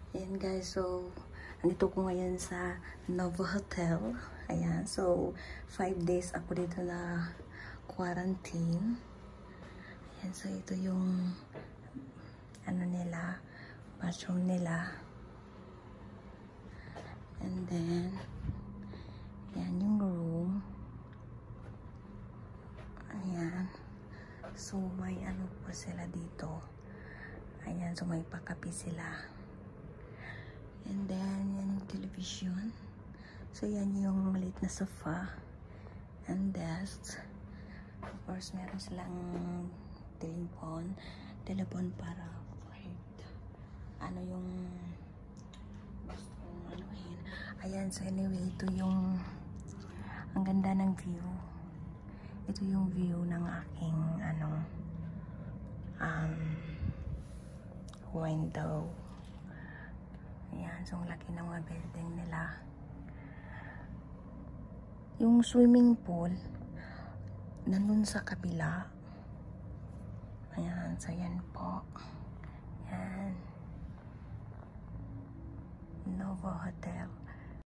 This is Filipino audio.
Ayan guys, so andito ko ngayon sa Novo Hotel. Ayan, so 5 days ako dito na quarantine. Ayan, so ito yung ano nila, bathroom nila. And then ayan yung room. Ayan, so may ano po sila dito. Ayan, so may pakapi sila. And then, yan yung television. So, yan yung maliit na sofa and desk. Of course, meron silang telephone para kahit ano yung gusto kong anuhin. Ayan, so anyway, ito yung ang ganda ng view. Ito yung view ng aking window. Ayan, so ang laki ng mga building nila. Yung swimming pool, nandun sa kabila. Ayan, so yan po. Ayan. Novo Hotel.